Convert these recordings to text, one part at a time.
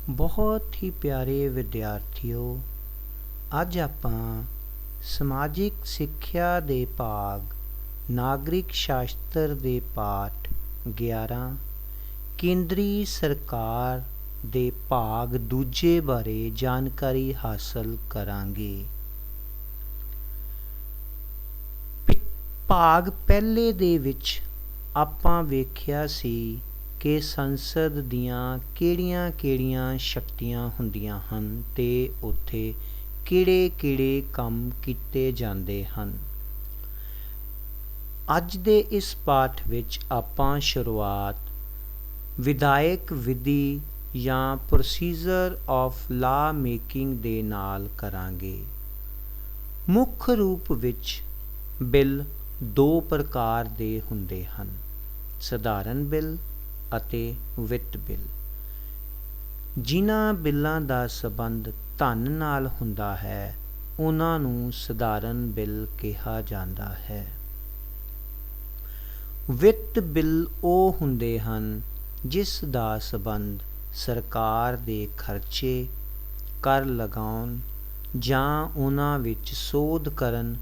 ਬਹੁਤ ਹੀ ਪਿਆਰੇ ਵਿਦਿਆਰਥੀਓ, ਅੱਜ ਆਪਾਂ ਸਮਾਜਿਕ ਸਿੱਖਿਆ ਦੇ ਭਾਗ ਨਾਗਰਿਕ ਸ਼ਾਸਤਰ ਦੇ ਪਾਠ 11 ਕੇਂਦਰੀ ਸਰਕਾਰ ਦੇ ਭਾਗ ਦੂਜੇ ਬਾਰੇ ਜਾਣਕਾਰੀ ਹਾਸਲ ਕਰਾਂਗੇ। ਭਾਗ ਪਹਿਲੇ ਦੇ ਵਿੱਚ ਆਪਾਂ ਵੇਖਿਆ ਸੀ ਕਿ ਸੰਸਦ ਦੀਆਂ ਕਿਹੜੀਆਂ ਸ਼ਕਤੀਆਂ ਹੁੰਦੀਆਂ ਹਨ ਤੇ ਉੱਥੇ ਕਿਹੜੇ ਕੰਮ ਕੀਤੇ ਜਾਂਦੇ ਹਨ। ਅੱਜ ਦੇ ਇਸ ਪਾਠ ਵਿੱਚ ਆਪਾਂ ਸ਼ੁਰੂਆਤ ਵਿਧਾਇਕ ਵਿਧੀ ਜਾਂ ਪ੍ਰੋਸੀਜਰ ਆਫ ਲਾ ਮੇਕਿੰਗ ਦੇ ਨਾਲ ਕਰਾਂਗੇ। ਮੁੱਖ ਰੂਪ ਵਿੱਚ ਬਿੱਲ ਦੋ ਪ੍ਰਕਾਰ ਦੇ ਹੁੰਦੇ ਹਨ, ਸਧਾਰਨ ਬਿੱਲ ਅਤੇ ਵਿੱਤ ਬਿੱਲ। ਜਿਨ੍ਹਾਂ ਬਿੱਲਾਂ ਦਾ ਸੰਬੰਧ ਧਨ ਨਾਲ ਹੁੰਦਾ ਹੈ ਉਹਨਾਂ ਨੂੰ ਸਧਾਰਨ ਬਿੱਲ ਕਿਹਾ ਜਾਂਦਾ ਹੈ। ਵਿੱਤ ਬਿੱਲ ਉਹ ਹੁੰਦੇ ਹਨ ਜਿਸ ਦਾ ਸੰਬੰਧ ਸਰਕਾਰ ਦੇ ਖਰਚੇ, ਕਰ ਲਗਾਉਣ ਜਾਂ ਉਹਨਾਂ ਵਿੱਚ ਸੋਧ ਕਰਨ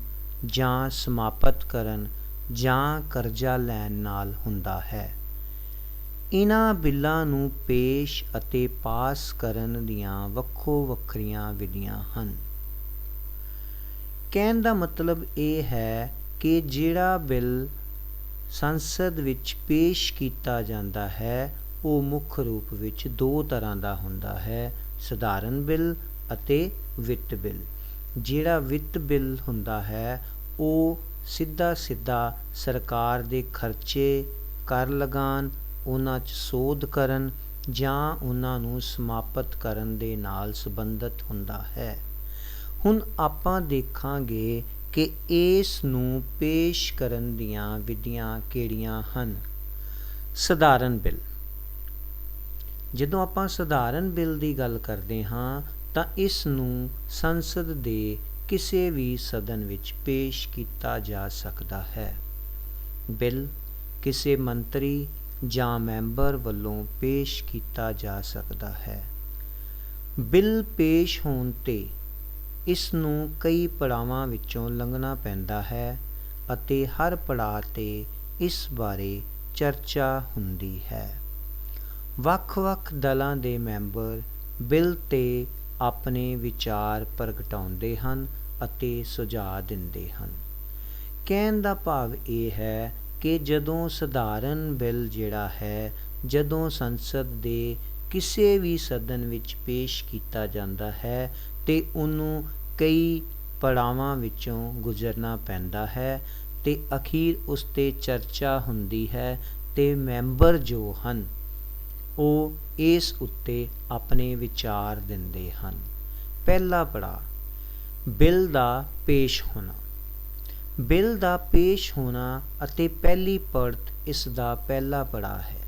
ਜਾਂ ਸਮਾਪਤ ਕਰਨ ਜਾਂ ਕਰਜ਼ਾ ਲੈਣ ਨਾਲ ਹੁੰਦਾ ਹੈ। ਇਹਨਾਂ ਬਿੱਲਾਂ ਨੂੰ ਪੇਸ਼ ਅਤੇ ਪਾਸ ਕਰਨ ਦੀਆਂ ਵੱਖੋ ਵੱਖਰੀਆਂ ਵਿਧੀਆਂ ਹਨ। ਕਹਿਣ ਦਾ ਮਤਲਬ ਇਹ ਹੈ ਕਿ ਜਿਹੜਾ ਬਿੱਲ ਸੰਸਦ ਵਿੱਚ ਪੇਸ਼ ਕੀਤਾ ਜਾਂਦਾ ਹੈ ਉਹ ਮੁੱਖ ਰੂਪ ਵਿੱਚ ਦੋ ਤਰ੍ਹਾਂ ਦਾ ਹੁੰਦਾ ਹੈ, ਸਧਾਰਨ ਬਿੱਲ ਅਤੇ ਵਿੱਤ ਬਿੱਲ। ਜਿਹੜਾ ਵਿੱਤ ਬਿੱਲ ਹੁੰਦਾ ਹੈ ਉਹ ਸਿੱਧਾ ਸਰਕਾਰ ਦੇ ਖਰਚੇ, ਕਰ ਲਗਾਉਣ, ਉਹਨਾਂ 'ਚ ਸੋਧ ਕਰਨ ਜਾਂ ਉਹਨਾਂ ਨੂੰ ਸਮਾਪਤ ਕਰਨ ਦੇ ਨਾਲ ਸੰਬੰਧਿਤ ਹੁੰਦਾ ਹੈ। ਹੁਣ ਆਪਾਂ ਦੇਖਾਂਗੇ ਕਿ ਇਸ ਨੂੰ ਪੇਸ਼ ਕਰਨ ਦੀਆਂ ਵਿਧੀਆਂ ਕਿਹੜੀਆਂ ਹਨ। ਸਧਾਰਨ ਬਿੱਲ। ਜਦੋਂ ਆਪਾਂ ਸਧਾਰਨ ਬਿੱਲ ਦੀ ਗੱਲ ਕਰਦੇ ਹਾਂ ਤਾਂ ਇਸ ਨੂੰ ਸੰਸਦ ਦੇ ਕਿਸੇ ਵੀ ਸਦਨ ਵਿੱਚ ਪੇਸ਼ ਕੀਤਾ ਜਾ ਸਕਦਾ ਹੈ। ਬਿੱਲ ਕਿਸੇ ਮੰਤਰੀ ਜਾਂ ਮੈਂਬਰ ਵੱਲੋਂ ਪੇਸ਼ ਕੀਤਾ ਜਾ ਸਕਦਾ ਹੈ। ਬਿੱਲ ਪੇਸ਼ ਹੋਣ 'ਤੇ ਇਸ ਨੂੰ ਕਈ ਪੜਾਵਾਂ ਵਿੱਚੋਂ ਲੰਘਣਾ ਪੈਂਦਾ ਹੈ ਅਤੇ ਹਰ ਪੜਾਅ 'ਤੇ ਇਸ ਬਾਰੇ ਚਰਚਾ ਹੁੰਦੀ ਹੈ। ਵੱਖ-ਵੱਖ ਦਲਾਂ ਦੇ ਮੈਂਬਰ ਬਿੱਲ 'ਤੇ ਆਪਣੇ ਵਿਚਾਰ ਪ੍ਰਗਟਾਉਂਦੇ ਹਨ ਅਤੇ ਸੁਝਾਅ ਦਿੰਦੇ ਹਨ। ਕਹਿਣ ਦਾ ਭਾਵ ਇਹ ਹੈ ਕਿ ਜਦੋਂ ਸਧਾਰਨ ਬਿੱਲ ਜਿਹੜਾ ਹੈ ਜਦੋਂ ਸੰਸਦ ਦੇ ਕਿਸੇ ਵੀ ਸਦਨ ਵਿੱਚ ਪੇਸ਼ ਕੀਤਾ ਜਾਂਦਾ ਹੈ ਤੇ ਉਹਨੂੰ ਕਈ ਪੜਾਵਾਂ ਵਿੱਚੋਂ ਗੁਜ਼ਰਨਾ ਪੈਂਦਾ ਹੈ ਤੇ ਅਖੀਰ ਉਸ 'ਤੇ ਚਰਚਾ ਹੁੰਦੀ ਹੈ ਤੇ ਮੈਂਬਰ ਜੋ ਹਨ ਉਹ ਇਸ ਉੱਤੇ ਆਪਣੇ ਵਿਚਾਰ ਦਿੰਦੇ ਹਨ। ਪਹਿਲਾ ਪੜਾਅ, ਬਿੱਲ ਦਾ ਪੇਸ਼ ਹੋਣਾ। ਬਿੱਲ ਦਾ ਪੇਸ਼ ਹੋਣਾ ਅਤੇ ਪਹਿਲੀ ਪੜ੍ਹਤ ਇਸ ਦਾ ਪਹਿਲਾ ਪੜਾਅ ਹੈ।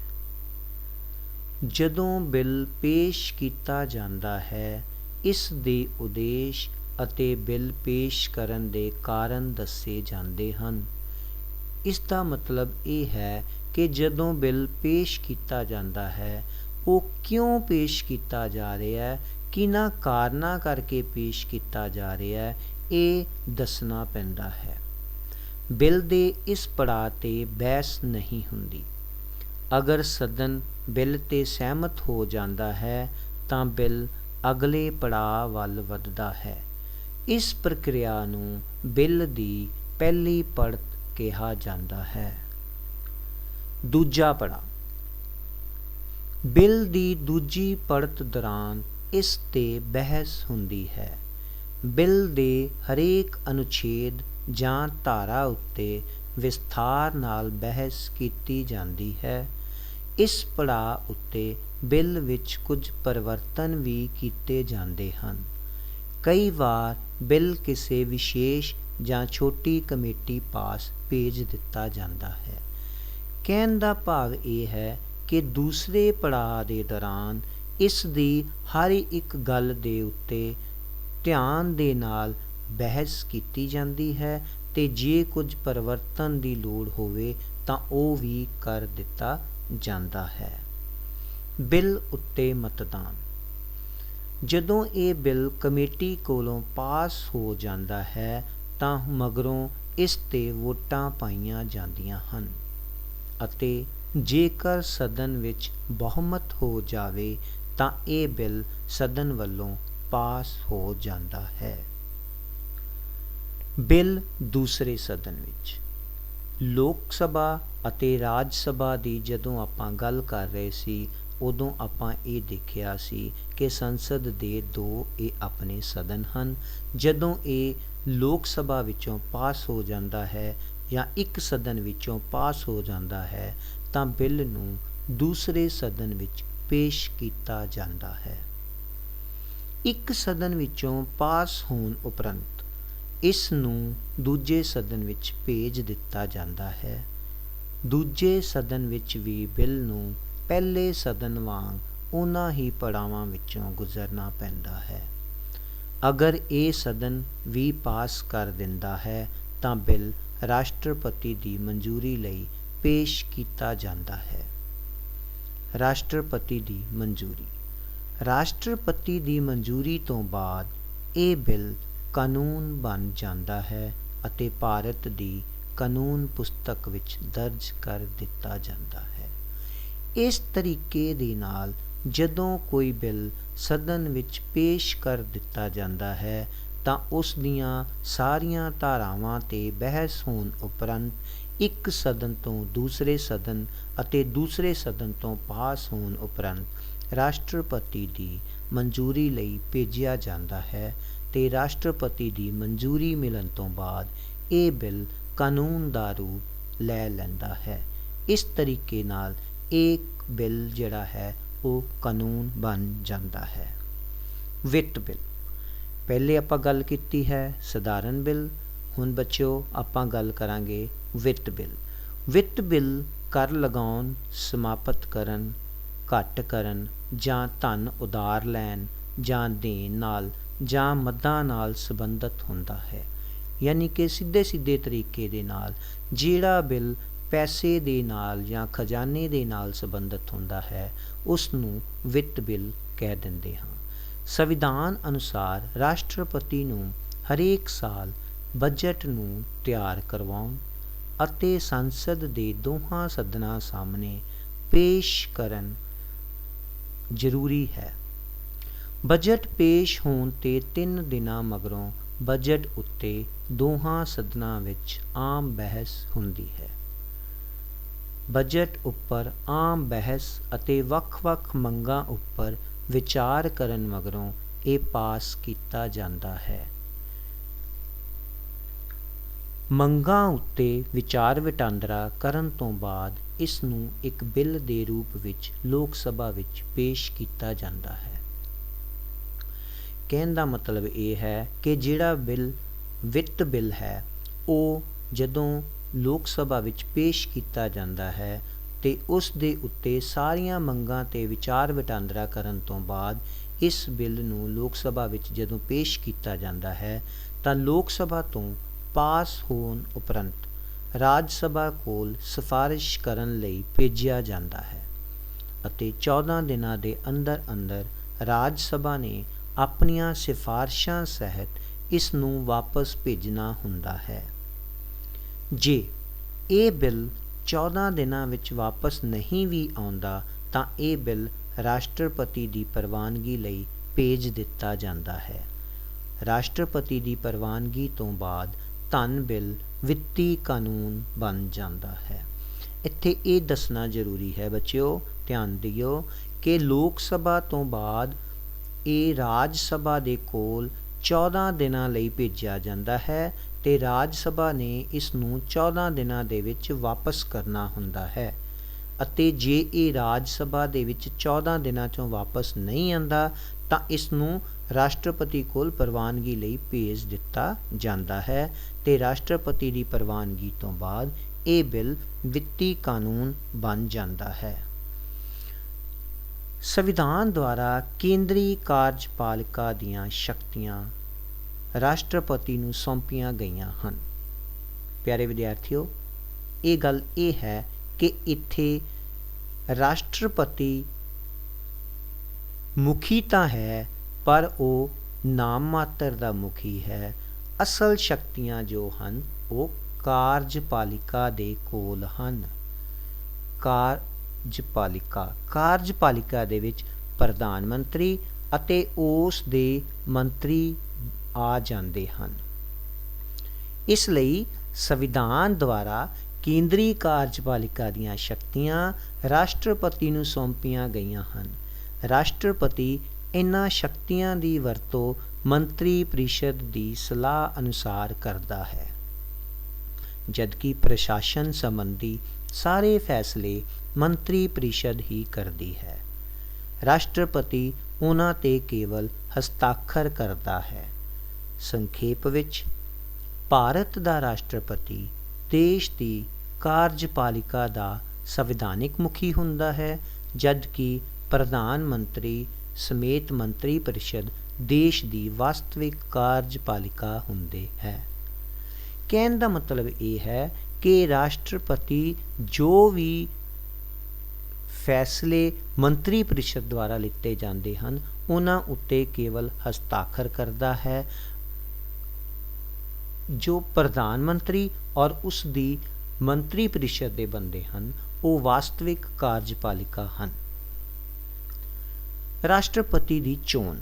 ਜਦੋਂ ਬਿੱਲ ਪੇਸ਼ ਕੀਤਾ ਜਾਂਦਾ ਹੈ ਇਸ ਦੇ ਉਦੇਸ਼ ਅਤੇ ਬਿੱਲ ਪੇਸ਼ ਕਰਨ ਦੇ ਕਾਰਨ ਦੱਸੇ ਜਾਂਦੇ ਹਨ। ਇਸ ਦਾ ਮਤਲਬ ਇਹ ਹੈ ਕਿ ਜਦੋਂ ਬਿੱਲ ਪੇਸ਼ ਕੀਤਾ ਜਾਂਦਾ ਹੈ ਉਹ ਕਿਉਂ ਪੇਸ਼ ਕੀਤਾ ਜਾ ਰਿਹਾ ਹੈ, ਕਿਹਨਾਂ ਕਾਰਨਾਂ ਕਰਕੇ ਪੇਸ਼ ਕੀਤਾ ਜਾ ਰਿਹਾ ਹੈ, ਇਹ ਦੱਸਣਾ ਪੈਂਦਾ ਹੈ। ਬਿੱਲ ਦੇ ਇਸ ਪੜਾਅ 'ਤੇ ਬਹਿਸ ਨਹੀਂ ਹੁੰਦੀ। ਅਗਰ ਸਦਨ ਬਿੱਲ 'ਤੇ ਸਹਿਮਤ ਹੋ ਜਾਂਦਾ ਹੈ ਤਾਂ ਬਿੱਲ ਅਗਲੇ ਪੜਾਅ ਵੱਲ ਵੱਧਦਾ ਹੈ। ਇਸ ਪ੍ਰਕਿਰਿਆ ਨੂੰ ਬਿੱਲ ਦੀ ਪਹਿਲੀ ਪੜ੍ਹਤ ਕਿਹਾ ਜਾਂਦਾ ਹੈ। ਦੂਜਾ ਪੜਾਅ, ਬਿੱਲ ਦੀ ਦੂਜੀ ਪੜ੍ਹਤ ਦੌਰਾਨ ਇਸ 'ਤੇ ਬਹਿਸ ਹੁੰਦੀ ਹੈ। ਬਿੱਲ ਦੇ ਹਰੇਕ ਅਨੁਛੇਦ ਜਾਂ ਧਾਰਾ ਉੱਤੇ ਵਿਸਥਾਰ ਨਾਲ ਬਹਿਸ ਕੀਤੀ ਜਾਂਦੀ ਹੈ। ਇਸ ਪੜਾਅ ਉੱਤੇ ਬਿੱਲ ਵਿੱਚ ਕੁਝ ਪਰਿਵਰਤਨ ਵੀ ਕੀਤੇ ਜਾਂਦੇ ਹਨ। ਕਈ ਵਾਰ ਬਿੱਲ ਕਿਸੇ ਵਿਸ਼ੇਸ਼ ਜਾਂ ਛੋਟੀ ਕਮੇਟੀ ਪਾਸ ਭੇਜ ਦਿੱਤਾ ਜਾਂਦਾ ਹੈ। ਕਹਿਣ ਦਾ ਭਾਵ ਇਹ ਹੈ ਕਿ ਦੂਸਰੇ ਪੜਾਅ ਦੇ ਦੌਰਾਨ ਇਸ ਦੀ ਹਰ ਇੱਕ ਗੱਲ ਦੇ ਉੱਤੇ ਧਿਆਨ ਦੇ ਨਾਲ ਬਹਿਸ ਕੀਤੀ ਜਾਂਦੀ ਹੈ ਤੇ ਜੇ ਕੁਝ ਪਰਿਵਰਤਨ ਦੀ ਲੋੜ ਹੋਵੇ ਤਾਂ ਉਹ ਵੀ ਕਰ ਦਿੱਤਾ ਜਾਂਦਾ ਹੈ। ਬਿੱਲ ਉੱਤੇ ਮਤਦਾਨ। ਜਦੋਂ ਇਹ ਬਿੱਲ ਕਮੇਟੀ ਕੋਲੋਂ ਪਾਸ ਹੋ ਜਾਂਦਾ ਹੈ ਤਾਂ ਮਗਰੋਂ ਇਸ 'ਤੇ ਵੋਟਾਂ ਪਾਈਆਂ ਜਾਂਦੀਆਂ ਹਨ ਅਤੇ ਜੇਕਰ ਸਦਨ ਵਿੱਚ ਬਹੁਮਤ ਹੋ ਜਾਵੇ ਤਾਂ ਇਹ ਬਿੱਲ ਸਦਨ ਵੱਲੋਂ ਪਾਸ ਹੋ ਜਾਂਦਾ ਹੈ। ਬਿੱਲ ਦੂਸਰੇ ਸਦਨ ਵਿੱਚ। ਲੋਕ ਸਭਾ ਅਤੇ ਰਾਜ ਸਭਾ ਦੀ ਜਦੋਂ ਆਪਾਂ ਗੱਲ ਕਰ ਰਹੇ ਸੀ ਉਦੋਂ ਆਪਾਂ ਇਹ ਦੇਖਿਆ ਸੀ ਕਿ ਸੰਸਦ ਦੇ ਦੋ ਇਹ ਆਪਣੇ ਸਦਨ ਹਨ। ਜਦੋਂ ਇਹ ਲੋਕ ਸਭਾ ਵਿੱਚੋਂ ਪਾਸ ਹੋ ਜਾਂਦਾ ਹੈ ਜਾਂ ਇੱਕ ਸਦਨ ਵਿੱਚੋਂ ਪਾਸ ਹੋ ਜਾਂਦਾ ਹੈ ਤਾਂ ਬਿੱਲ ਨੂੰ ਦੂਸਰੇ ਸਦਨ ਵਿੱਚ ਪੇਸ਼ ਕੀਤਾ ਜਾਂਦਾ ਹੈ। ਇੱਕ ਸਦਨ ਵਿੱਚੋਂ ਪਾਸ ਹੋਣ ਉਪਰੰਤ ਇਸ ਨੂੰ ਦੂਜੇ ਸਦਨ ਵਿੱਚ ਭੇਜ ਦਿੱਤਾ ਜਾਂਦਾ ਹੈ। ਦੂਜੇ ਸਦਨ ਵਿੱਚ ਵੀ ਬਿੱਲ ਨੂੰ ਪਹਿਲੇ ਸਦਨ ਵਾਂਗ ਉਹਨਾਂ ਹੀ ਪੜਾਵਾਂ ਵਿੱਚੋਂ ਗੁਜ਼ਰਨਾ ਪੈਂਦਾ ਹੈ। ਅਗਰ ਇਹ ਸਦਨ ਵੀ ਪਾਸ ਕਰ ਦਿੰਦਾ ਹੈ ਤਾਂ ਬਿੱਲ ਰਾਸ਼ਟਰਪਤੀ ਦੀ ਮਨਜ਼ੂਰੀ ਲਈ ਪੇਸ਼ ਕੀਤਾ ਜਾਂਦਾ ਹੈ। ਰਾਸ਼ਟਰਪਤੀ ਦੀ ਮਨਜ਼ੂਰੀ। ਰਾਸ਼ਟਰਪਤੀ ਦੀ ਮਨਜ਼ੂਰੀ ਤੋਂ ਬਾਅਦ ਇਹ ਬਿੱਲ ਕਾਨੂੰਨ ਬਣ ਜਾਂਦਾ ਹੈ ਅਤੇ ਭਾਰਤ ਦੀ ਕਾਨੂੰਨ ਪੁਸਤਕ ਵਿੱਚ ਦਰਜ ਕਰ ਦਿੱਤਾ ਜਾਂਦਾ ਹੈ। ਇਸ ਤਰੀਕੇ ਦੇ ਨਾਲ ਜਦੋਂ ਕੋਈ ਬਿੱਲ ਸਦਨ ਵਿੱਚ ਪੇਸ਼ ਕਰ ਦਿੱਤਾ ਜਾਂਦਾ ਹੈ ਤਾਂ ਉਸ ਦੀਆਂ ਸਾਰੀਆਂ ਧਾਰਾਵਾਂ 'ਤੇ ਬਹਿਸ ਹੋਣ ਉਪਰੰਤ ਇੱਕ ਸਦਨ ਤੋਂ ਦੂਸਰੇ ਸਦਨ ਅਤੇ ਦੂਸਰੇ ਸਦਨ ਤੋਂ ਪਾਸ ਹੋਣ ਉਪਰੰਤ ਰਾਸ਼ਟਰਪਤੀ ਦੀ ਮਨਜ਼ੂਰੀ ਲਈ ਭੇਜਿਆ ਜਾਂਦਾ ਹੈ ਅਤੇ ਰਾਸ਼ਟਰਪਤੀ ਦੀ ਮਨਜ਼ੂਰੀ ਮਿਲਣ ਤੋਂ ਬਾਅਦ ਇਹ ਬਿੱਲ ਕਾਨੂੰਨ ਦਾ ਰੂਪ ਲੈ ਲੈਂਦਾ ਹੈ। ਇਸ ਤਰੀਕੇ ਨਾਲ ਇਹ ਬਿੱਲ ਜਿਹੜਾ ਹੈ ਉਹ ਕਾਨੂੰਨ ਬਣ ਜਾਂਦਾ ਹੈ। ਵਿੱਤ ਬਿੱਲ। ਪਹਿਲੇ ਆਪਾਂ ਗੱਲ ਕੀਤੀ ਹੈ ਸਧਾਰਨ ਬਿੱਲ। ਹੁਣ ਬੱਚਿਓ ਆਪਾਂ ਗੱਲ ਕਰਾਂਗੇ ਵਿੱਤ ਬਿੱਲ। ਵਿੱਤ ਬਿੱਲ ਕਰ ਲਗਾਉਣ, ਸਮਾਪਤ ਕਰਨ, ਘੱਟ ਕਰਨ ਜਾਂ ਧਨ ਉਧਾਰ ਲੈਣ ਜਾਂ ਦੇਣ ਨਾਲ ਜਾਂ ਮਦਾਂ ਨਾਲ ਸੰਬੰਧਿਤ ਹੁੰਦਾ ਹੈ। ਯਾਨੀ ਕਿ ਸਿੱਧੇ ਤਰੀਕੇ ਦੇ ਨਾਲ ਜਿਹੜਾ ਬਿੱਲ ਪੈਸੇ ਦੇ ਨਾਲ ਜਾਂ ਖਜ਼ਾਨੇ ਦੇ ਨਾਲ ਸੰਬੰਧਿਤ ਹੁੰਦਾ ਹੈ ਉਸ ਨੂੰ ਵਿੱਤ ਬਿੱਲ ਕਹਿ ਦਿੰਦੇ ਹਾਂ। ਸੰਵਿਧਾਨ ਅਨੁਸਾਰ ਰਾਸ਼ਟਰਪਤੀ ਨੂੰ ਹਰੇਕ ਸਾਲ ਬਜਟ ਨੂੰ ਤਿਆਰ ਕਰਵਾਉਣ ਅਤੇ ਸੰਸਦ ਦੇ ਦੋਹਾਂ ਸਦਨਾਂ ਸਾਹਮਣੇ ਪੇਸ਼ ਕਰਨ ਜ਼ਰੂਰੀ ਹੈ। ਬਜਟ ਪੇਸ਼ ਹੋਣ 'ਤੇ 3 ਦਿਨਾਂ ਮਗਰੋਂ ਬਜਟ ਉੱਤੇ ਦੋਹਾਂ ਸਦਨਾਂ ਵਿੱਚ ਆਮ ਬਹਿਸ ਹੁੰਦੀ ਹੈ। ਬਜਟ ਉੱਪਰ ਆਮ ਬਹਿਸ ਅਤੇ ਵੱਖ-ਵੱਖ ਮੰਗਾਂ ਉੱਪਰ ਵਿਚਾਰ ਕਰਨ ਮਗਰੋਂ ਇਹ ਪਾਸ ਕੀਤਾ ਜਾਂਦਾ ਹੈ। ਮੰਗਾਂ ਉੱਤੇ ਵਿਚਾਰ ਵਟਾਂਦਰਾ ਕਰਨ ਤੋਂ ਬਾਅਦ ਇਸ ਨੂੰ ਇੱਕ ਬਿੱਲ ਦੇ ਰੂਪ ਵਿੱਚ ਲੋਕ ਸਭਾ ਵਿੱਚ ਪੇਸ਼ ਕੀਤਾ ਜਾਂਦਾ ਹੈ। ਕਹਿਣ ਦਾ ਮਤਲਬ ਇਹ ਹੈ ਕਿ ਜਿਹੜਾ ਬਿੱਲ ਵਿੱਤ ਬਿੱਲ ਹੈ ਉਹ ਜਦੋਂ ਲੋਕ ਸਭਾ ਵਿੱਚ ਪੇਸ਼ ਕੀਤਾ ਜਾਂਦਾ ਹੈ ਅਤੇ ਉਸ ਦੇ ਉੱਤੇ ਸਾਰੀਆਂ ਮੰਗਾਂ 'ਤੇ ਵਿਚਾਰ ਵਟਾਂਦਰਾ ਕਰਨ ਤੋਂ ਬਾਅਦ ਇਸ ਬਿੱਲ ਨੂੰ ਲੋਕ ਸਭਾ ਵਿੱਚ ਜਦੋਂ ਪੇਸ਼ ਕੀਤਾ ਜਾਂਦਾ ਹੈ ਤਾਂ ਲੋਕ ਸਭਾ ਤੋਂ ਪਾਸ ਹੋਣ ਉਪਰੰਤ ਰਾਜ ਸਭਾ ਕੋਲ ਸਿਫਾਰਿਸ਼ ਕਰਨ ਲਈ ਭੇਜਿਆ ਜਾਂਦਾ ਹੈ ਅਤੇ 14 ਦਿਨਾਂ ਦੇ ਅੰਦਰ ਅੰਦਰ ਰਾਜ ਸਭਾ ਨੇ ਆਪਣੀਆਂ ਸਿਫਾਰਸ਼ਾਂ ਸਹਿਤ ਇਸ ਨੂੰ ਵਾਪਸ ਭੇਜਣਾ ਹੁੰਦਾ ਹੈ। ਜੇ ਇਹ ਬਿੱਲ 14 ਦਿਨਾਂ ਵਿੱਚ ਵਾਪਸ ਨਹੀਂ ਵੀ ਆਉਂਦਾ ਤਾਂ ਇਹ ਬਿੱਲ ਰਾਸ਼ਟਰਪਤੀ ਦੀ ਪ੍ਰਵਾਨਗੀ ਲਈ ਭੇਜ ਦਿੱਤਾ ਜਾਂਦਾ ਹੈ। ਰਾਸ਼ਟਰਪਤੀ ਦੀ ਪ੍ਰਵਾਨਗੀ ਤੋਂ ਬਾਅਦ ਧਨ ਬਿੱਲ ਵਿੱਤੀ ਕਾਨੂੰਨ ਬਣ ਜਾਂਦਾ ਹੈ। ਇੱਥੇ ਇਹ ਦੱਸਣਾ ਜ਼ਰੂਰੀ ਹੈ ਬੱਚਿਓ, ਧਿਆਨ ਦਿਓ ਕਿ ਲੋਕ ਸਭਾ ਤੋਂ ਬਾਅਦ ਇਹ ਰਾਜ ਸਭਾ ਦੇ ਕੋਲ 14 ਦਿਨਾਂ ਲਈ ਭੇਜਿਆ ਜਾਂਦਾ ਹੈ ਅਤੇ ਰਾਜ ਸਭਾ ਨੇ ਇਸ ਨੂੰ 14 ਦਿਨਾਂ ਦੇ ਵਿੱਚ ਵਾਪਸ ਕਰਨਾ ਹੁੰਦਾ ਹੈ ਅਤੇ ਜੇ ਇਹ ਰਾਜ ਸਭਾ ਦੇ ਵਿੱਚ 14 ਦਿਨਾਂ 'ਚੋਂ ਵਾਪਸ ਨਹੀਂ ਆਉਂਦਾ ਤਾਂ ਇਸ ਨੂੰ ਰਾਸ਼ਟਰਪਤੀ ਕੋਲ ਪ੍ਰਵਾਨਗੀ ਲਈ ਭੇਜ ਦਿੱਤਾ ਜਾਂਦਾ ਹੈ ਅਤੇ ਰਾਸ਼ਟਰਪਤੀ ਦੀ ਪ੍ਰਵਾਨਗੀ ਤੋਂ ਬਾਅਦ ਇਹ ਬਿੱਲ ਵਿੱਤੀ ਕਾਨੂੰਨ ਬਣ ਜਾਂਦਾ ਹੈ। ਸੰਵਿਧਾਨ ਦੁਆਰਾ ਕੇਂਦਰੀ ਕਾਰਜਪਾਲਿਕਾ ਦੀਆਂ ਸ਼ਕਤੀਆਂ ਰਾਸ਼ਟਰਪਤੀ ਨੂੰ ਸੌਂਪੀਆਂ ਗਈਆਂ ਹਨ। ਪਿਆਰੇ ਵਿਦਿਆਰਥੀਓ, ਇਹ ਗੱਲ ਇਹ ਹੈ ਕਿ ਇੱਥੇ ਰਾਸ਼ਟਰਪਤੀ ਮੁਖੀ ਤਾਂ ਹੈ ਪਰ ਉਹ ਨਾਮ ਮਾਤਰ ਦਾ ਮੁਖੀ ਹੈ। ਅਸਲ ਸ਼ਕਤੀਆਂ ਜੋ ਹਨ ਉਹ ਕਾਰਜਪਾਲਿਕਾ ਦੇ ਕੋਲ ਹਨ। ਕਾਰਜਪਾਲਿਕਾ ਦੇ ਵਿੱਚ ਪ੍ਰਧਾਨ ਮੰਤਰੀ ਅਤੇ ਉਸ ਦੇ ਮੰਤਰੀ ਆ ਜਾਂਦੇ ਹਨ। ਇਸ ਲਈ ਸੰਵਿਧਾਨ ਦੁਆਰਾ ਕੇਂਦਰੀ ਕਾਰਜਪਾਲਿਕਾ ਦੀਆਂ ਸ਼ਕਤੀਆਂ ਰਾਸ਼ਟਰਪਤੀ ਨੂੰ ਸੌਂਪੀਆਂ ਗਈਆਂ ਹਨ। ਰਾਸ਼ਟਰਪਤੀ ਇਹਨਾਂ ਸ਼ਕਤੀਆਂ ਦੀ ਵਰਤੋਂ ਮੰਤਰੀ ਪ੍ਰੀਸ਼ਦ ਦੀ ਸਲਾਹ ਅਨੁਸਾਰ ਕਰਦਾ ਹੈ, ਜਦਕਿ ਪ੍ਰਸ਼ਾਸਨ ਸੰਬੰਧੀ ਸਾਰੇ ਫੈਸਲੇ ਮੰਤਰੀ ਪ੍ਰੀਸ਼ਦ ਹੀ ਕਰਦੀ ਹੈ। ਰਾਸ਼ਟਰਪਤੀ ਉਹਨਾਂ 'ਤੇ ਕੇਵਲ ਹਸਤਾਖਰ ਕਰਦਾ ਹੈ। ਸੰਖੇਪ ਵਿੱਚ, ਭਾਰਤ ਦਾ ਰਾਸ਼ਟਰਪਤੀ ਦੇਸ਼ ਦੀ ਕਾਰਜਪਾਲਿਕਾ ਦਾ ਸੰਵਿਧਾਨਿਕ ਮੁਖੀ ਹੁੰਦਾ ਹੈ, ਜਦਕਿ ਪ੍ਰਧਾਨ ਮੰਤਰੀ ਸਮੇਤ ਮੰਤਰੀ ਪ੍ਰੀਸ਼ਦ ਦੇਸ਼ ਦੀ ਵਾਸਤਵਿਕ ਕਾਰਜਪਾਲਿਕਾ ਹੁੰਦੇ ਹੈ। ਕਹਿਣ ਦਾ ਮਤਲਬ ਇਹ ਹੈ ਕਿ ਰਾਸ਼ਟਰਪਤੀ ਜੋ ਵੀ ਫੈਸਲੇ ਮੰਤਰੀ ਪ੍ਰੀਸ਼ਦ ਦੁਆਰਾ ਲਿੱਤੇ ਜਾਂਦੇ ਹਨ ਉਹਨਾਂ ਉੱਤੇ ਕੇਵਲ ਹਸਤਾਖਰ ਕਰਦਾ ਹੈ। ਜੋ ਪ੍ਰਧਾਨ ਮੰਤਰੀ ਔਰ ਉਸ ਦੀ ਮੰਤਰੀ ਪ੍ਰੀਸ਼ਦ ਦੇ ਬੰਦੇ ਹਨ ਉਹ ਵਾਸਤਵਿਕ ਕਾਰਜਪਾਲਿਕਾ ਹਨ। ਰਾਸ਼ਟਰਪਤੀ ਦੀ ਚੋਣ,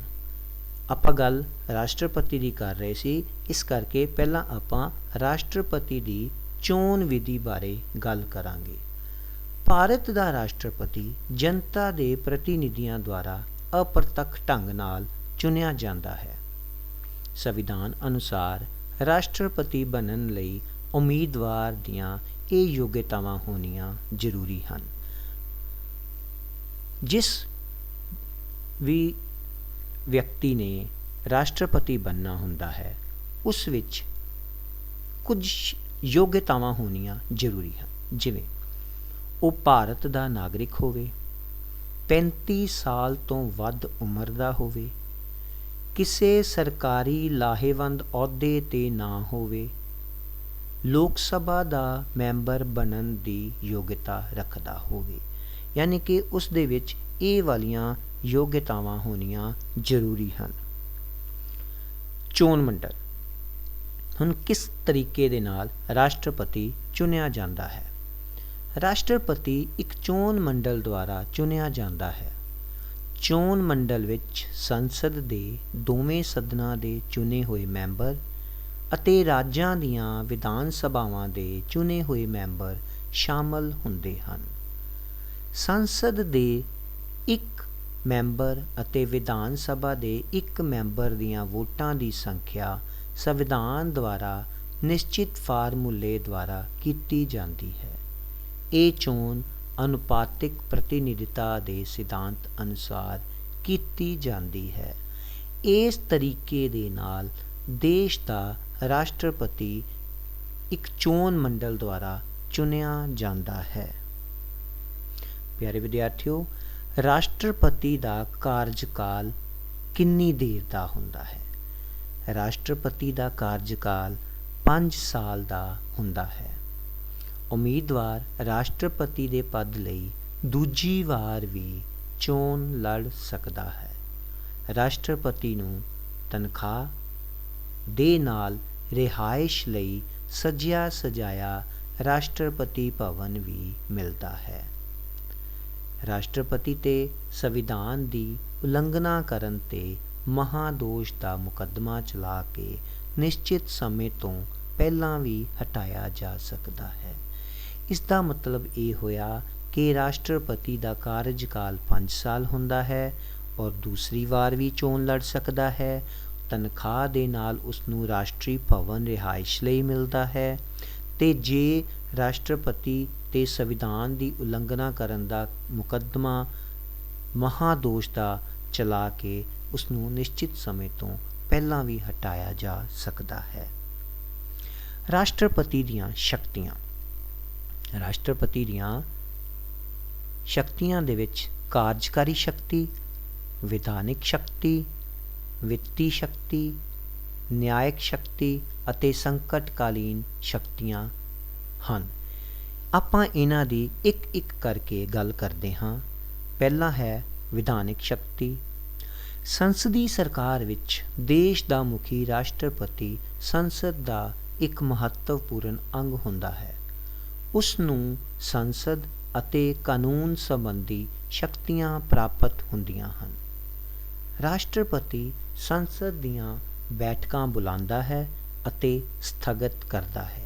ਆਪਾਂ ਗੱਲ ਰਾਸ਼ਟਰਪਤੀ ਦੀ ਕਰ ਰਹੇ ਸੀ, ਇਸ ਕਰਕੇ ਪਹਿਲਾਂ ਆਪਾਂ ਰਾਸ਼ਟਰਪਤੀ ਦੀ ਚੋਣ ਵਿਧੀ ਬਾਰੇ ਗੱਲ ਕਰਾਂਗੇ। ਭਾਰਤ ਦਾ ਰਾਸ਼ਟਰਪਤੀ ਜਨਤਾ ਦੇ ਪ੍ਰਤੀਨਿਧੀਆਂ ਦੁਆਰਾ ਅਪਰਤੱਖ ਢੰਗ ਨਾਲ ਚੁਣਿਆ ਜਾਂਦਾ ਹੈ। ਸੰਵਿਧਾਨ ਅਨੁਸਾਰ ਰਾਸ਼ਟਰਪਤੀ ਬਣਨ ਲਈ ਉਮੀਦਵਾਰ ਦੀਆਂ ਇਹ ਯੋਗਤਾਵਾਂ ਹੋਣੀਆਂ ਜ਼ਰੂਰੀ ਹਨ। ਜਿਸ ਵੀ ਵਿਅਕਤੀ ਨੇ ਰਾਸ਼ਟਰਪਤੀ ਬਣਨਾ ਹੁੰਦਾ ਹੈ ਉਸ ਵਿੱਚ ਕੁਝ ਯੋਗਤਾਵਾਂ ਹੋਣੀਆਂ ਜ਼ਰੂਰੀ ਹਨ, ਜਿਵੇਂ ਉਹ ਭਾਰਤ ਦਾ ਨਾਗਰਿਕ ਹੋਵੇ, 35 ਸਾਲ ਤੋਂ ਵੱਧ ਉਮਰ ਦਾ ਹੋਵੇ, ਕਿਸੇ ਸਰਕਾਰੀ ਲਾਹੇਵੰਦ ਅਹੁਦੇ 'ਤੇ ਨਾ ਹੋਵੇ, ਲੋਕ ਸਭਾ ਦਾ ਮੈਂਬਰ ਬਣਨ ਦੀ ਯੋਗਤਾ ਰੱਖਦਾ ਹੋਵੇ। ਯਾਨੀ ਕਿ ਉਸ ਦੇ ਵਿੱਚ ਇਹ ਵਾਲੀਆਂ ਯੋਗਤਾਵਾਂ ਹੋਣੀਆਂ ਜ਼ਰੂਰੀ ਹਨ। ਚੋਣ ਮੰਡਲ, ਹੁਣ ਕਿਸ ਤਰੀਕੇ ਦੇ ਨਾਲ ਰਾਸ਼ਟਰਪਤੀ ਚੁਣਿਆ ਜਾਂਦਾ ਹੈ? ਰਾਸ਼ਟਰਪਤੀ ਇੱਕ ਚੋਣ ਮੰਡਲ ਦੁਆਰਾ ਚੁਣਿਆ ਜਾਂਦਾ ਹੈ। ਚੋਣ ਮੰਡਲ ਵਿੱਚ ਸੰਸਦ ਦੇ ਦੋਵੇਂ ਸਦਨਾਂ ਦੇ ਚੁਣੇ ਹੋਏ ਮੈਂਬਰ ਅਤੇ ਰਾਜਾਂ ਦੀਆਂ ਵਿਧਾਨ ਸਭਾਵਾਂ ਦੇ ਚੁਣੇ ਹੋਏ ਮੈਂਬਰ ਸ਼ਾਮਲ ਹੁੰਦੇ ਹਨ। ਸੰਸਦ ਦੇ ਇੱਕ ਮੈਂਬਰ ਅਤੇ ਵਿਧਾਨ ਸਭਾ ਦੇ ਇੱਕ ਮੈਂਬਰ ਦੀਆਂ ਵੋਟਾਂ ਦੀ ਸੰਖਿਆ ਸੰਵਿਧਾਨ ਦੁਆਰਾ ਨਿਸ਼ਚਿਤ ਫਾਰਮੂਲੇ ਦੁਆਰਾ ਕੀਤੀ ਜਾਂਦੀ ਹੈ। ਇਹ ਚੋਣ ਅਨੁਪਾਤਿਕ ਪ੍ਰਤੀਨਿਧਤਾ ਦੇ ਸਿਧਾਂਤ ਅਨੁਸਾਰ ਕੀਤੀ ਜਾਂਦੀ ਹੈ। ਇਸ ਤਰੀਕੇ ਦੇ ਨਾਲ ਦੇਸ਼ ਦਾ ਰਾਸ਼ਟਰਪਤੀ ਇੱਕ ਚੋਣ ਮੰਡਲ ਦੁਆਰਾ ਚੁਣਿਆ ਜਾਂਦਾ ਹੈ। ਪਿਆਰੇ ਵਿਦਿਆਰਥੀਓ, ਰਾਸ਼ਟਰਪਤੀ ਦਾ ਕਾਰਜਕਾਲ ਕਿੰਨੀ ਦੇਰ ਦਾ ਹੁੰਦਾ ਹੈ? ਰਾਸ਼ਟਰਪਤੀ ਦਾ ਕਾਰਜਕਾਲ 5 ਸਾਲ ਦਾ ਹੁੰਦਾ ਹੈ। ਉਮੀਦਵਾਰ ਰਾਸ਼ਟਰਪਤੀ ਦੇ ਪਦ ਲਈ ਦੂਜੀ ਵਾਰ ਵੀ ਚੋਣ ਲੜ ਸਕਦਾ ਹੈ। ਰਾਸ਼ਟਰਪਤੀ ਨੂੰ ਤਨਖਾਹ ਦੇ ਨਾਲ ਰਿਹਾਇਸ਼ ਲਈ ਸਜਿਆ ਸਜਾਇਆ ਰਾਸ਼ਟਰਪਤੀ ਭਵਨ ਵੀ ਮਿਲਦਾ ਹੈ। ਰਾਸ਼ਟਰਪਤੀ 'ਤੇ ਸੰਵਿਧਾਨ ਦੀ ਉਲੰਘਣਾ ਕਰਨ 'ਤੇ ਮਹਾਦੋਸ਼ ਦਾ ਮੁਕੱਦਮਾ ਚਲਾ ਕੇ ਨਿਸ਼ਚਿਤ ਸਮੇਂ ਤੋਂ ਪਹਿਲਾਂ ਵੀ ਹਟਾਇਆ ਜਾ ਸਕਦਾ ਹੈ। ਇਸ ਦਾ ਮਤਲਬ ਇਹ ਹੋਇਆ ਕਿ ਰਾਸ਼ਟਰਪਤੀ ਦਾ ਕਾਰਜਕਾਲ 5 ਸਾਲ ਹੁੰਦਾ ਹੈ ਔਰ ਦੂਸਰੀ ਵਾਰ ਵੀ ਚੋਣ ਲੜ ਸਕਦਾ ਹੈ। ਤਨਖਾਹ ਦੇ ਨਾਲ ਉਸਨੂੰ ਰਾਸ਼ਟਰੀ ਭਵਨ ਰਿਹਾਇਸ਼ ਲਈ ਮਿਲਦਾ ਹੈ ਅਤੇ ਜੇ ਰਾਸ਼ਟਰਪਤੀ 'ਤੇ ਸੰਵਿਧਾਨ ਦੀ ਉਲੰਘਣਾ ਕਰਨ ਦਾ ਮੁਕੱਦਮਾ ਮਹਾਦੋਸ਼ ਦਾ ਚਲਾ ਕੇ ਉਸਨੂੰ ਨਿਸ਼ਚਿਤ ਸਮੇਂ ਤੋਂ ਪਹਿਲਾਂ ਵੀ ਹਟਾਇਆ ਜਾ ਸਕਦਾ ਹੈ। ਰਾਸ਼ਟਰਪਤੀ ਦੀਆਂ ਸ਼ਕਤੀਆਂ, ਰਾਸ਼ਟਰਪਤੀ ਦੀਆਂ ਸ਼ਕਤੀਆਂ ਦੇ ਵਿੱਚ ਕਾਰਜਕਾਰੀ ਸ਼ਕਤੀ, ਵਿਧਾਨਿਕ ਸ਼ਕਤੀ, ਵਿੱਤੀ ਸ਼ਕਤੀ, ਨਿਆਇਕ ਸ਼ਕਤੀ ਅਤੇ ਸੰਕਟਕਾਲੀਨ ਸ਼ਕਤੀਆਂ ਹਨ। ਆਪਾਂ ਇਹਨਾਂ ਦੀ ਇੱਕ ਇੱਕ ਕਰਕੇ ਗੱਲ ਕਰਦੇ ਹਾਂ। ਪਹਿਲਾ ਹੈ ਵਿਧਾਨਿਕ ਸ਼ਕਤੀ। ਸੰਸਦੀ ਸਰਕਾਰ ਵਿੱਚ ਦੇਸ਼ ਦਾ ਮੁਖੀ ਰਾਸ਼ਟਰਪਤੀ ਸੰਸਦ ਦਾ ਇੱਕ ਮਹੱਤਵਪੂਰਨ ਅੰਗ ਹੁੰਦਾ ਹੈ। ਉਸ ਨੂੰ ਸੰਸਦ ਅਤੇ ਕਾਨੂੰਨ ਸੰਬੰਧੀ ਸ਼ਕਤੀਆਂ ਪ੍ਰਾਪਤ ਹੁੰਦੀਆਂ ਹਨ। ਰਾਸ਼ਟਰਪਤੀ ਸੰਸਦ ਦੀਆਂ ਬੈਠਕਾਂ ਬੁਲਾਉਂਦਾ ਹੈ ਅਤੇ ਸਥਗਿਤ ਕਰਦਾ ਹੈ।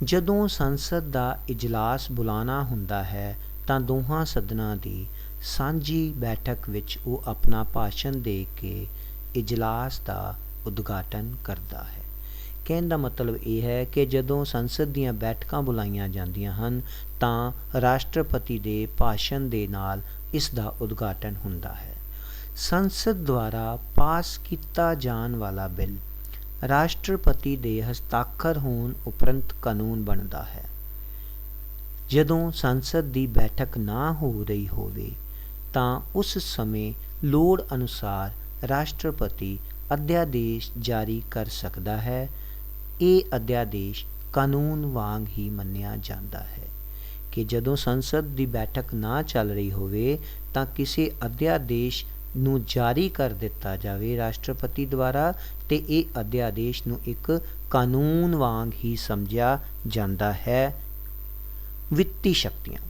ਜਦੋਂ ਸੰਸਦ ਦਾ ਇਜਲਾਸ ਬੁਲਾਉਣਾ ਹੁੰਦਾ ਹੈ ਤਾਂ ਦੋਹਾਂ ਸਦਨਾਂ ਦੀ ਸਾਂਝੀ ਬੈਠਕ ਵਿੱਚ ਉਹ ਆਪਣਾ ਭਾਸ਼ਣ ਦੇ ਕੇ ਇਜਲਾਸ ਦਾ ਉਦਘਾਟਨ ਕਰਦਾ ਹੈ। ਕਹਿਣ ਦਾ ਮਤਲਬ ਇਹ ਹੈ ਕਿ ਜਦੋਂ ਸੰਸਦ ਦੀਆਂ ਬੈਠਕਾਂ ਬੁਲਾਈਆਂ ਜਾਂਦੀਆਂ ਹਨ ਤਾਂ ਰਾਸ਼ਟਰਪਤੀ ਦੇ ਭਾਸ਼ਣ ਦੇ ਨਾਲ ਇਸ ਦਾ ਉਦਘਾਟਨ ਹੁੰਦਾ ਹੈ। ਸੰਸਦ ਦੁਆਰਾ ਪਾਸ ਕੀਤਾ ਜਾਣ ਵਾਲਾ ਬਿੱਲ ਰਾਸ਼ਟਰਪਤੀ ਦੇ ਹਸਤਾਖਰ ਹੋਣ ਉਪਰੰਤ ਕਾਨੂੰਨ ਬਣਦਾ ਹੈ। ਜਦੋਂ ਸੰਸਦ ਦੀ ਬੈਠਕ ਨਾ ਹੋ ਰਹੀ ਹੋਵੇ ਤਾਂ ਉਸ ਸਮੇਂ ਲੋੜ ਅਨੁਸਾਰ ਰਾਸ਼ਟਰਪਤੀ ਅਧਿਆਦੇਸ਼ ਜਾਰੀ ਕਰ ਸਕਦਾ ਹੈ। ਇਹ ਅਧਿਆਦੇਸ਼ ਕਾਨੂੰਨ ਵਾਂਗ ਹੀ ਮੰਨਿਆ ਜਾਂਦਾ ਹੈ ਕਿ ਜਦੋਂ ਸੰਸਦ ਦੀ ਬੈਠਕ ਨਾ ਚੱਲ ਰਹੀ ਹੋਵੇ ਤਾਂ ਕਿਸੇ ਅਧਿਆਦੇਸ਼ ਨੂੰ ਜਾਰੀ ਕਰ ਦਿੱਤਾ ਜਾਵੇ ਰਾਸ਼ਟਰਪਤੀ ਦੁਆਰਾ, ਤੇ ਇਹ ਅਧਿਆਦੇਸ਼ ਨੂੰ ਇੱਕ ਕਾਨੂੰਨ ਵਾਂਗ ਹੀ ਸਮਝਿਆ ਜਾਂਦਾ ਹੈ। ਵਿੱਤੀ ਸ਼ਕਤੀਆਂ।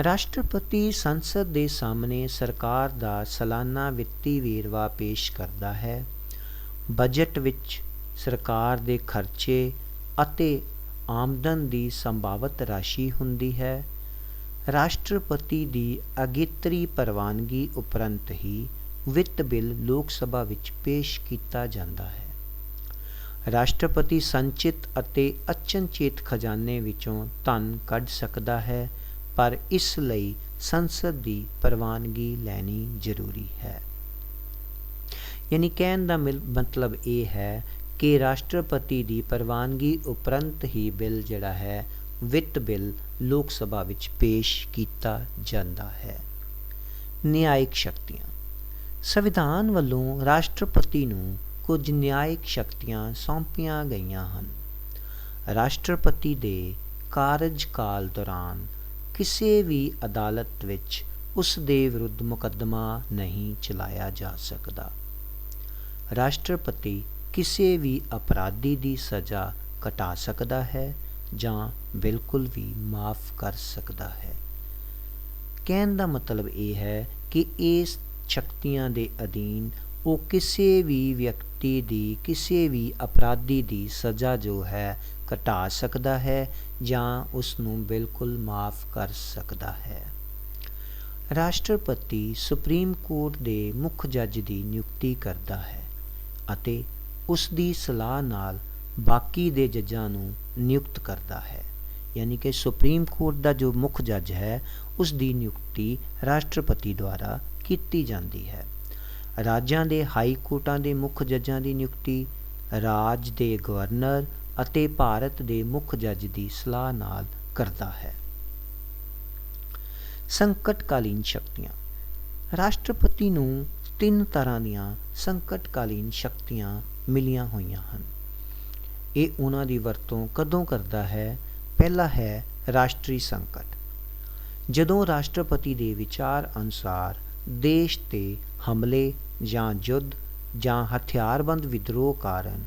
ਰਾਸ਼ਟਰਪਤੀ ਸੰਸਦ ਦੇ ਸਾਹਮਣੇ ਸਰਕਾਰ ਦਾ ਸਾਲਾਨਾ ਵਿੱਤੀ ਵੇਰਵਾ ਪੇਸ਼ ਕਰਦਾ ਹੈ। ਬਜਟ ਵਿੱਚ ਸਰਕਾਰ ਦੇ ਖਰਚੇ ਅਤੇ ਆਮਦਨ ਦੀ ਸੰਭਾਵਿਤ ਰਾਸ਼ੀ ਹੁੰਦੀ ਹੈ। ਰਾਸ਼ਟਰਪਤੀ ਦੀ ਅਗੇਤਰੀ ਪ੍ਰਵਾਨਗੀ ਉਪਰੰਤ ਹੀ ਵਿੱਤ ਬਿੱਲ ਲੋਕ ਸਭਾ ਵਿੱਚ ਪੇਸ਼ ਕੀਤਾ ਜਾਂਦਾ ਹੈ। ਰਾਸ਼ਟਰਪਤੀ ਸੰਚਿਤ ਅਤੇ ਅਚਨਚੇਤ ਖਜ਼ਾਨੇ ਵਿੱਚੋਂ ਧਨ ਕੱਢ ਸਕਦਾ ਹੈ, ਪਰ ਇਸ ਲਈ ਸੰਸਦ ਦੀ ਪ੍ਰਵਾਨਗੀ ਲੈਣੀ ਜ਼ਰੂਰੀ ਹੈ। ਯਾਨੀ ਕਹਿਣ ਦਾ ਮਤਲਬ ਇਹ ਹੈ ਕਿ ਰਾਸ਼ਟਰਪਤੀ ਦੀ ਪ੍ਰਵਾਨਗੀ ਉਪਰੰਤ ਹੀ ਬਿੱਲ ਜਿਹੜਾ ਹੈ ਵਿੱਤ ਬਿੱਲ ਲੋਕ ਸਭਾ ਵਿੱਚ ਪੇਸ਼ ਕੀਤਾ ਜਾਂਦਾ ਹੈ। ਨਿਆਇਕ ਸ਼ਕਤੀਆਂ। ਸੰਵਿਧਾਨ ਵੱਲੋਂ ਰਾਸ਼ਟਰਪਤੀ ਨੂੰ ਕੁਝ ਨਿਆਇਕ ਸ਼ਕਤੀਆਂ ਸੌਂਪੀਆਂ ਗਈਆਂ ਹਨ। ਰਾਸ਼ਟਰਪਤੀ ਦੇ ਕਾਰਜਕਾਲ ਦੌਰਾਨ ਕਿਸੇ ਵੀ ਅਦਾਲਤ ਵਿੱਚ ਉਸ ਦੇ ਵਿਰੁੱਧ ਮੁਕੱਦਮਾ ਨਹੀਂ ਚਲਾਇਆ ਜਾ ਸਕਦਾ। ਰਾਸ਼ਟਰਪਤੀ ਕਿਸੇ ਵੀ ਅਪਰਾਧੀ ਦੀ ਸਜ਼ਾ ਘਟਾ ਸਕਦਾ ਹੈ ਜਾਂ ਬਿਲਕੁਲ ਵੀ ਮਾਫ਼ ਕਰ ਸਕਦਾ ਹੈ। ਕਹਿਣ ਦਾ ਮਤਲਬ ਇਹ ਹੈ ਕਿ ਇਸ ਸ਼ਕਤੀਆਂ ਦੇ ਅਧੀਨ ਉਹ ਕਿਸੇ ਵੀ ਵਿਅਕਤੀ ਦੀ, ਕਿਸੇ ਵੀ ਅਪਰਾਧੀ ਦੀ ਸਜ਼ਾ ਜੋ ਹੈ ਘਟਾ ਸਕਦਾ ਹੈ ਜਾਂ ਉਸ ਨੂੰ ਬਿਲਕੁਲ ਮਾਫ਼ ਕਰ ਸਕਦਾ ਹੈ। ਰਾਸ਼ਟਰਪਤੀ ਸੁਪਰੀਮ ਕੋਰਟ ਦੇ ਮੁੱਖ ਜੱਜ ਦੀ ਨਿਯੁਕਤੀ ਕਰਦਾ ਹੈ ਅਤੇ ਉਸ ਦੀ ਸਲਾਹ ਨਾਲ ਬਾਕੀ ਦੇ ਜੱਜਾਂ ਨੂੰ ਨਿਯੁਕਤ ਕਰਦਾ ਹੈ। ਯਾਨੀ ਕਿ ਸੁਪਰੀਮ ਕੋਰਟ ਦਾ ਜੋ ਮੁੱਖ ਜੱਜ ਹੈ ਉਸ ਦੀ ਨਿਯੁਕਤੀ ਰਾਸ਼ਟਰਪਤੀ ਦੁਆਰਾ ਕੀਤੀ ਜਾਂਦੀ ਹੈ। ਰਾਜਾਂ ਦੇ ਹਾਈ ਕੋਰਟਾਂ ਦੇ ਮੁੱਖ ਜੱਜਾਂ ਦੀ ਨਿਯੁਕਤੀ ਰਾਜ ਦੇ ਗਵਰਨਰ ਅਤੇ ਭਾਰਤ ਦੇ ਮੁੱਖ ਜੱਜ ਦੀ ਸਲਾਹ ਨਾਲ ਕਰਦਾ ਹੈ। ਸੰਕਟਕਾਲੀਨ ਸ਼ਕਤੀਆਂ। ਰਾਸ਼ਟਰਪਤੀ ਨੂੰ 3 ਤਰ੍ਹਾਂ ਦੀਆਂ ਸੰਕਟਕਾਲੀਨ ਸ਼ਕਤੀਆਂ ਮਿਲੀਆਂ ਹੋਈਆਂ ਹਨ। ਇਹ ਉਹਨਾਂ ਦੀ ਵਰਤੋਂ ਕਦੋਂ ਕਰਦਾ ਹੈ? ਪਹਿਲਾ ਹੈ ਰਾਸ਼ਟਰੀ ਸੰਕਟ। ਜਦੋਂ ਰਾਸ਼ਟਰਪਤੀ ਦੇ ਵਿਚਾਰ ਅਨੁਸਾਰ ਦੇਸ਼ 'ਤੇ ਹਮਲੇ ਜਾਂ ਯੁੱਧ ਜਾਂ ਹਥਿਆਰਬੰਦ ਵਿਦਰੋਹ ਕਾਰਨ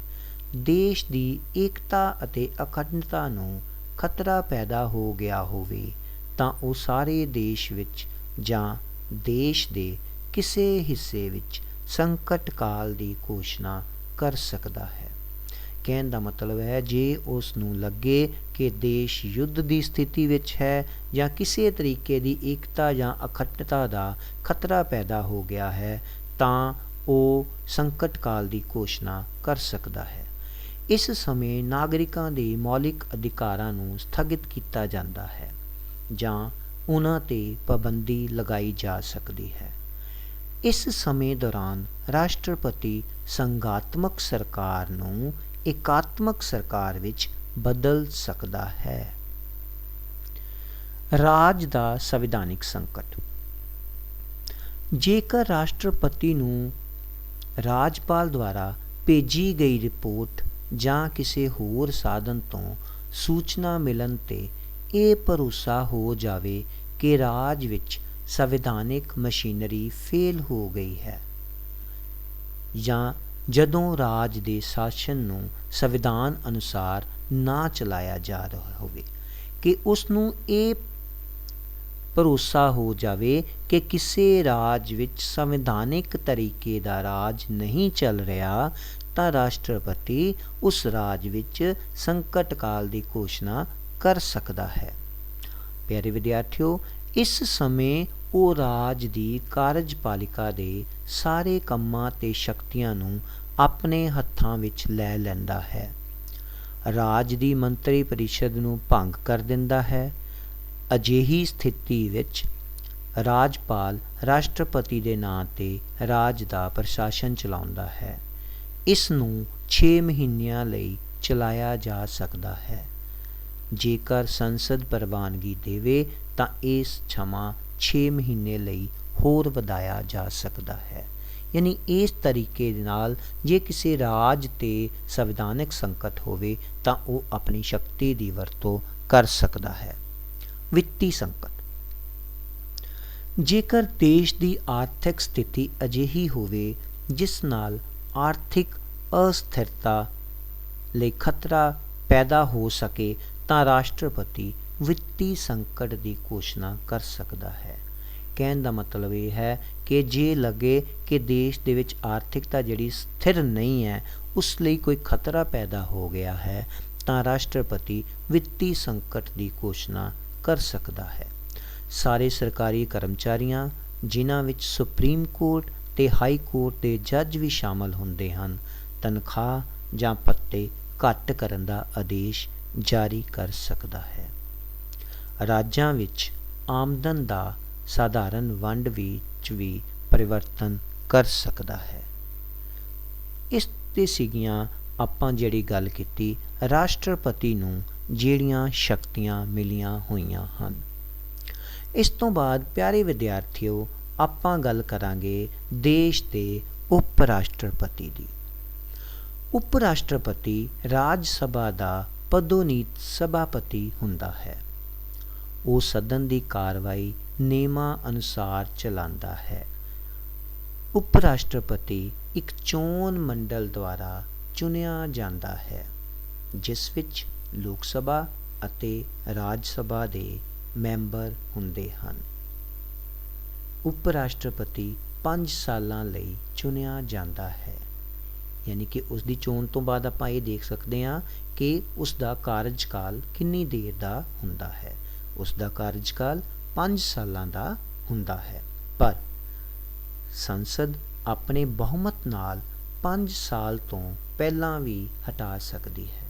ਦੇਸ਼ ਦੀ ਏਕਤਾ ਅਤੇ ਅਖੰਡਤਾ ਨੂੰ ਖਤਰਾ ਪੈਦਾ ਹੋ ਗਿਆ ਹੋਵੇ ਤਾਂ ਉਹ ਸਾਰੇ ਦੇਸ਼ ਵਿੱਚ ਜਾਂ ਦੇਸ਼ ਦੇ ਕਿਸੇ ਹਿੱਸੇ ਵਿੱਚ ਸੰਕਟ ਕਾਲ ਦੀ ਘੋਸ਼ਣਾ ਕਰ ਸਕਦਾ ਹੈ। ਕਹਿਣ ਦਾ ਮਤਲਬ ਹੈ ਜੇ ਉਸ ਨੂੰ ਲੱਗੇ ਕਿ ਦੇਸ਼ ਯੁੱਧ ਦੀ ਸਥਿਤੀ ਵਿੱਚ ਹੈ ਜਾਂ ਕਿਸੇ ਤਰੀਕੇ ਦੀ ਏਕਤਾ ਜਾਂ ਅਖੰਡਤਾ ਦਾ ਖਤਰਾ ਪੈਦਾ ਹੋ ਗਿਆ ਹੈ ਤਾਂ ਉਹ ਸੰਕਟ ਕਾਲ ਦੀ ਘੋਸ਼ਣਾ ਕਰ ਸਕਦਾ ਹੈ। ਇਸ ਸਮੇਂ ਨਾਗਰਿਕਾਂ ਦੇ ਮੌਲਿਕ ਅਧਿਕਾਰਾਂ ਨੂੰ ਸਥਗਿਤ ਕੀਤਾ ਜਾਂਦਾ ਹੈ ਜਾਂ ਉਹਨਾਂ 'ਤੇ ਪਾਬੰਦੀ ਲਗਾਈ ਜਾ ਸਕਦੀ ਹੈ। ਇਸ ਸਮੇਂ ਦੌਰਾਨ ਰਾਸ਼ਟਰਪਤੀ ਸੰਘਾਤਮਕ ਸਰਕਾਰ ਨੂੰ ਏਕਾਤਮਕ ਸਰਕਾਰ ਵਿੱਚ ਬਦਲ ਸਕਦਾ ਹੈ। ਰਾਜ ਦਾ ਸੰਵਿਧਾਨਿਕ ਸੰਕਟ। ਜੇਕਰ ਰਾਸ਼ਟਰਪਤੀ ਨੂੰ ਰਾਜਪਾਲ ਦੁਆਰਾ ਭੇਜੀ ਗਈ ਰਿਪੋਰਟ ਜਾਂ ਕਿਸੇ ਹੋਰ ਸਾਧਨ ਤੋਂ ਸੂਚਨਾ ਮਿਲਣ 'ਤੇ ਇਹ ਭਰੋਸਾ ਹੋ ਜਾਵੇ ਕਿ ਰਾਜ ਵਿੱਚ ਸੰਵਿਧਾਨਿਕ ਮਸ਼ੀਨਰੀ ਫੇਲ ਹੋ ਗਈ ਹੈ, ਜਾਂ ਜਦੋਂ ਰਾਜ ਦੇ ਸ਼ਾਸਨ ਨੂੰ ਸੰਵਿਧਾਨ ਅਨੁਸਾਰ ਨਾ ਚਲਾਇਆ ਜਾ ਰਿਹਾ ਹੋਵੇ, ਕਿ ਉਸ ਨੂੰ ਇਹ ਭਰੋਸਾ ਹੋ ਜਾਵੇ ਕਿ ਕਿਸੇ ਰਾਜ ਵਿੱਚ ਸੰਵਿਧਾਨਿਕ ਤਰੀਕੇ ਦਾ ਰਾਜ ਨਹੀਂ ਚੱਲ ਰਿਹਾ, ਤਾਂ ਰਾਸ਼ਟਰਪਤੀ ਉਸ ਰਾਜ ਵਿੱਚ ਸੰਕਟ ਕਾਲ ਦੀ ਘੋਸ਼ਣਾ ਕਰ ਸਕਦਾ ਹੈ। ਪਿਆਰੇ ਵਿਦਿਆਰਥੀਓ, ਇਸ ਸਮੇਂ ਉਹ ਰਾਜ ਦੀ ਕਾਰਜਪਾਲਿਕਾ ਦੇ ਸਾਰੇ ਕੰਮਾਂ ਅਤੇ ਸ਼ਕਤੀਆਂ ਨੂੰ ਆਪਣੇ ਹੱਥਾਂ ਵਿੱਚ ਲੈ ਲੈਂਦਾ ਹੈ, ਰਾਜ ਦੀ ਮੰਤਰੀ ਪਰਿਸ਼ਦ ਨੂੰ ਭੰਗ ਕਰ ਦਿੰਦਾ ਹੈ। ਅਜਿਹੀ ਸਥਿਤੀ ਵਿੱਚ ਰਾਜਪਾਲ ਰਾਸ਼ਟਰਪਤੀ ਦੇ ਨਾਂ 'ਤੇ ਰਾਜ ਦਾ ਪ੍ਰਸ਼ਾਸਨ ਚਲਾਉਂਦਾ ਹੈ। ਇਸ ਨੂੰ 6 ਮਹੀਨਿਆਂ ਲਈ ਚਲਾਇਆ ਜਾ ਸਕਦਾ ਹੈ। ਜੇਕਰ ਸੰਸਦ ਪ੍ਰਵਾਨਗੀ ਦੇਵੇ ਤਾਂ ਇਸ ਸਮਾਂ 6 ਮਹੀਨੇ ਲਈ ਹੋਰ ਵਧਾਇਆ ਜਾ ਸਕਦਾ ਹੈ। ਯਾਨੀ ਇਸ ਤਰੀਕੇ ਦੇ ਨਾਲ ਜੇ ਕਿਸੇ ਰਾਜ 'ਤੇ ਸੰਵਿਧਾਨਕ ਸੰਕਟ ਹੋਵੇ ਤਾਂ ਉਹ ਆਪਣੀ ਸ਼ਕਤੀ ਦੀ ਵਰਤੋਂ ਕਰ ਸਕਦਾ ਹੈ। ਵਿੱਤੀ ਸੰਕਟ, ਜੇਕਰ ਦੇਸ਼ ਦੀ ਆਰਥਿਕ ਸਥਿਤੀ ਅਜਿਹੀ ਹੋਵੇ ਜਿਸ ਨਾਲ ਆਰਥਿਕ ਅਸਥਿਰਤਾ ਲਈ ਖਤਰਾ ਪੈਦਾ ਹੋ ਸਕੇ, ਤਾਂ ਰਾਸ਼ਟਰਪਤੀ ਵਿੱਤੀ ਸੰਕਟ ਦੀ ਘੋਸ਼ਣਾ ਕਰ ਸਕਦਾ ਹੈ। ਕਹਿਣ ਦਾ ਮਤਲਬ ਇਹ ਹੈ ਕਿ ਜੇ ਲੱਗੇ ਕਿ ਦੇਸ਼ ਦੇ ਵਿੱਚ ਆਰਥਿਕਤਾ ਜਿਹੜੀ ਸਥਿਰ ਨਹੀਂ ਹੈ, ਉਸ ਲਈ ਕੋਈ ਖਤਰਾ ਪੈਦਾ ਹੋ ਗਿਆ ਹੈ, ਤਾਂ ਰਾਸ਼ਟਰਪਤੀ ਵਿੱਤੀ ਸੰਕਟ ਦੀ ਘੋਸ਼ਣਾ ਕਰ ਸਕਦਾ ਹੈ। ਸਾਰੇ ਸਰਕਾਰੀ ਕਰਮਚਾਰੀਆਂ, ਜਿਨ੍ਹਾਂ ਵਿੱਚ ਸੁਪਰੀਮ ਕੋਰਟ ਅਤੇ ਹਾਈ ਕੋਰਟ ਦੇ ਜੱਜ ਵੀ ਸ਼ਾਮਲ ਹੁੰਦੇ ਹਨ, ਤਨਖਾਹ ਜਾਂ ਭੱਤੇ ਘੱਟ ਕਰਨ ਦਾ ਆਦੇਸ਼ ਜਾਰੀ ਕਰ ਸਕਦਾ ਹੈ। ਰਾਜਾਂ ਵਿੱਚ ਆਮਦਨ ਦਾ ਸਾਧਾਰਨ ਵੰਡ ਵਿੱਚ ਵੀ ਪਰਿਵਰਤਨ ਕਰ ਸਕਦਾ ਹੈ। ਇਸ 'ਤੇ ਸੀਗੀਆਂ ਆਪਾਂ ਜਿਹੜੀ ਗੱਲ ਕੀਤੀ ਰਾਸ਼ਟਰਪਤੀ ਨੂੰ ਜਿਹੜੀਆਂ ਸ਼ਕਤੀਆਂ ਮਿਲੀਆਂ ਹੋਈਆਂ ਹਨ। ਇਸ ਤੋਂ ਬਾਅਦ ਪਿਆਰੇ ਵਿਦਿਆਰਥੀਓ, ਆਪਾਂ ਗੱਲ ਕਰਾਂਗੇ ਦੇਸ਼ ਦੇ ਉਪ ਰਾਸ਼ਟਰਪਤੀ ਦੀ। ਉਪ ਰਾਸ਼ਟਰਪਤੀ ਰਾਜ ਸਭਾ ਦਾ ਪਦੋਨੀਤ ਸਭਾਪਤੀ ਹੁੰਦਾ ਹੈ। ਉਹ ਸਦਨ ਦੀ ਕਾਰਵਾਈ ਨਿਯਮਾਂ ਅਨੁਸਾਰ ਚਲਾਉਂਦਾ ਹੈ। ਉਪ ਰਾਸ਼ਟਰਪਤੀ ਇੱਕ ਚੋਣ ਮੰਡਲ ਦੁਆਰਾ ਚੁਣਿਆ ਜਾਂਦਾ ਹੈ, ਜਿਸ ਵਿੱਚ ਲੋਕ ਸਭਾ ਅਤੇ ਰਾਜ ਸਭਾ ਦੇ ਮੈਂਬਰ ਹੁੰਦੇ ਹਨ। ਉਪ ਰਾਸ਼ਟਰਪਤੀ 5 ਸਾਲਾਂ ਲਈ ਚੁਣਿਆ ਜਾਂਦਾ ਹੈ, ਯਾਨੀ ਕਿ ਉਸ ਦੀ ਚੋਣ ਤੋਂ ਬਾਅਦ ਆਪਾਂ ਇਹ ਦੇਖ ਸਕਦੇ ਹਾਂ ਕਿ ਉਸ ਦਾ ਕਾਰਜਕਾਲ ਕਿੰਨੀ ਦੇਰ ਦਾ ਹੁੰਦਾ ਹੈ। ਉਸ ਦਾ ਕਾਰਜਕਾਲ 5 ਸਾਲਾਂ ਦਾ ਹੁੰਦਾ ਹੈ, ਪਰ ਸੰਸਦ ਆਪਣੇ ਬਹੁਮਤ ਨਾਲ 5 ਸਾਲ ਤੋਂ ਪਹਿਲਾਂ ਵੀ ਹਟਾ ਸਕਦੀ ਹੈ।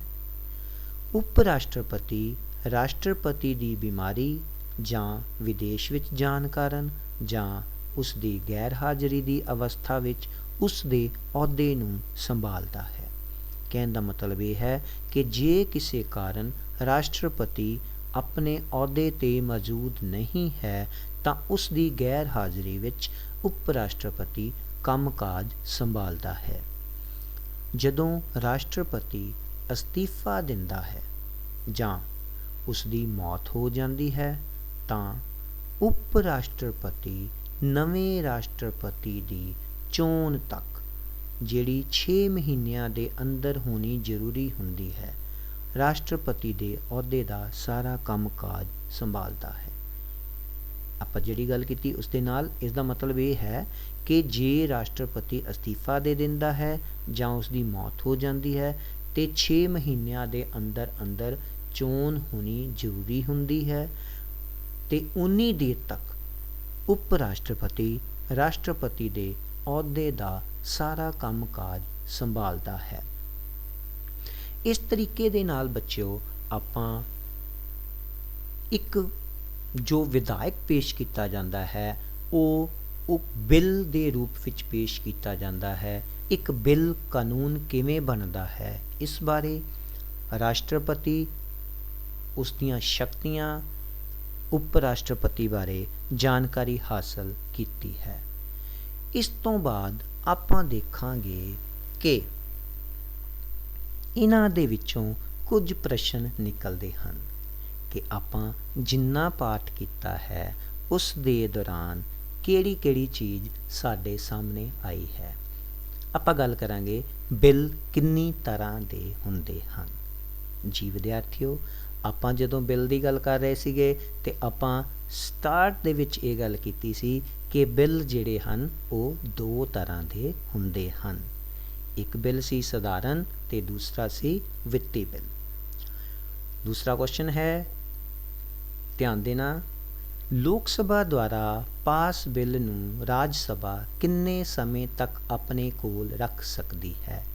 ਉਪ ਰਾਸ਼ਟਰਪਤੀ ਰਾਸ਼ਟਰਪਤੀ ਦੀ ਬਿਮਾਰੀ ਜਾਂ ਵਿਦੇਸ਼ ਵਿੱਚ ਜਾਣ ਕਾਰਨ ਜਾਂ ਉਸ ਦੀ ਗੈਰ ਹਾਜ਼ਰੀ ਦੀ ਅਵਸਥਾ ਵਿੱਚ ਉਸ ਦੇ ਅਹੁਦੇ ਨੂੰ ਸੰਭਾਲਦਾ ਹੈ। ਕਹਿਣ ਦਾ ਮਤਲਬ ਇਹ ਹੈ ਕਿ ਜੇ ਕਿਸੇ ਕਾਰਨ ਰਾਸ਼ਟਰਪਤੀ ਆਪਣੇ ਅਹੁਦੇ 'ਤੇ ਮੌਜੂਦ ਨਹੀਂ ਹੈ, ਤਾਂ ਉਸ ਦੀ ਗੈਰ ਹਾਜ਼ਰੀ ਵਿੱਚ ਉਪ ਰਾਸ਼ਟਰਪਤੀ ਕੰਮਕਾਜ ਸੰਭਾਲਦਾ ਹੈ। ਜਦੋਂ ਰਾਸ਼ਟਰਪਤੀ ਅਸਤੀਫਾ ਦਿੰਦਾ ਹੈ ਜਾਂ ਉਸ ਦੀ ਮੌਤ ਹੋ ਜਾਂਦੀ ਹੈ, ਤਾਂ ਉਪ ਰਾਸ਼ਟਰਪਤੀ ਨਵੇਂ ਰਾਸ਼ਟਰਪਤੀ ਦੀ ਚੋਣ ਤੱਕ, ਜਿਹੜੀ 6 ਮਹੀਨਿਆਂ ਦੇ ਅੰਦਰ ਹੋਣੀ ਜ਼ਰੂਰੀ ਹੁੰਦੀ ਹੈ, ਰਾਸ਼ਟਰਪਤੀ ਦੇ ਅਹੁਦੇ ਦਾ ਸਾਰਾ ਕੰਮਕਾਜ ਸੰਭਾਲਦਾ ਹੈ। ਆਪਾਂ ਜਿਹੜੀ ਗੱਲ ਕੀਤੀ ਉਸ ਦੇ ਨਾਲ ਇਸ ਦਾ ਮਤਲਬ ਇਹ ਹੈ ਕਿ ਜੇ ਰਾਸ਼ਟਰਪਤੀ ਅਸਤੀਫਾ ਦੇ ਦਿੰਦਾ ਹੈ ਜਾਂ ਉਸ ਦੀ ਮੌਤ ਹੋ ਜਾਂਦੀ ਹੈ, ਤੇ 6 ਮਹੀਨਿਆਂ ਦੇ ਅੰਦਰ ਅੰਦਰ ਚੋਣ ਹੋਣੀ ਜ਼ਰੂਰੀ ਹੁੰਦੀ ਹੈ, ਤੇ ਉਨੀ ਦੇਰ ਤੱਕ ਉਪ ਰਾਸ਼ਟਰਪਤੀ ਰਾਸ਼ਟਰਪਤੀ ਦੇ ਅਹੁਦੇ ਦਾ ਸਾਰਾ ਕੰਮਕਾਜ ਸੰਭਾਲਦਾ ਹੈ। ਇਸ ਤਰੀਕੇ ਦੇ ਨਾਲ ਬੱਚਿਓ, ਆਪਾਂ ਇੱਕ ਜੋ ਵਿਧਾਇਕ ਪੇਸ਼ ਕੀਤਾ ਜਾਂਦਾ ਹੈ, ਉਹ ਬਿੱਲ ਦੇ ਰੂਪ ਵਿੱਚ ਪੇਸ਼ ਕੀਤਾ ਜਾਂਦਾ ਹੈ। ਇੱਕ ਬਿੱਲ ਕਾਨੂੰਨ ਕਿਵੇਂ ਬਣਦਾ ਹੈ, ਇਸ ਬਾਰੇ ਰਾਸ਼ਟਰਪਤੀ, ਉਸ ਦੀਆਂ ਸ਼ਕਤੀਆਂ, ਉਪ ਰਾਸ਼ਟਰਪਤੀ ਬਾਰੇ ਜਾਣਕਾਰੀ ਹਾਸਲ ਕੀਤੀ ਹੈ। ਇਸ ਤੋਂ ਬਾਅਦ ਆਪਾਂ ਦੇਖਾਂਗੇ ਕਿ ਇਹਨਾਂ ਦੇ ਵਿੱਚੋਂ ਕੁਝ ਪ੍ਰਸ਼ਨ ਨਿਕਲਦੇ ਹਨ ਕਿ ਆਪਾਂ ਜਿੰਨਾ ਪਾਠ ਕੀਤਾ ਹੈ ਉਸ ਦੇ ਦੌਰਾਨ ਕਿਹੜੀ ਚੀਜ਼ ਸਾਡੇ ਸਾਹਮਣੇ ਆਈ ਹੈ। ਆਪਾਂ ਗੱਲ ਕਰਾਂਗੇ ਬਿੱਲ ਕਿੰਨੀ ਤਰ੍ਹਾਂ ਦੇ ਹੁੰਦੇ ਹਨ। ਜੀ ਵਿਦਿਆਰਥੀਓ, ਆਪਾਂ ਜਦੋਂ ਬਿੱਲ ਦੀ ਗੱਲ ਕਰ ਰਹੇ ਸੀਗੇ ਤੇ ਆਪਾਂ ਸਟਾਰਟ ਦੇ ਵਿੱਚ ਇਹ ਗੱਲ ਕੀਤੀ ਸੀ ਕਿ ਬਿੱਲ ਜਿਹੜੇ ਹਨ ਉਹ ਦੋ ਤਰ੍ਹਾਂ ਦੇ ਹੁੰਦੇ ਹਨ। ਇੱਕ ਬਿੱਲ ਸੀ ਸਧਾਰਨ ਤੇ ਦੂਸਰਾ ਸੀ ਵਿੱਤੀ ਬਿੱਲ। ਦੂਸਰਾ ਕੁਐਸਚਨ ਹੈ, ਧਿਆਨ ਦੇਣਾ, ਲੋਕ ਸਭਾ ਦੁਆਰਾ ਪਾਸ ਬਿੱਲ ਨੂੰ ਰਾਜ ਸਭਾ ਕਿੰਨੇ ਸਮੇਂ ਤੱਕ ਆਪਣੇ ਕੋਲ ਰੱਖ ਸਕਦੀ ਹੈ।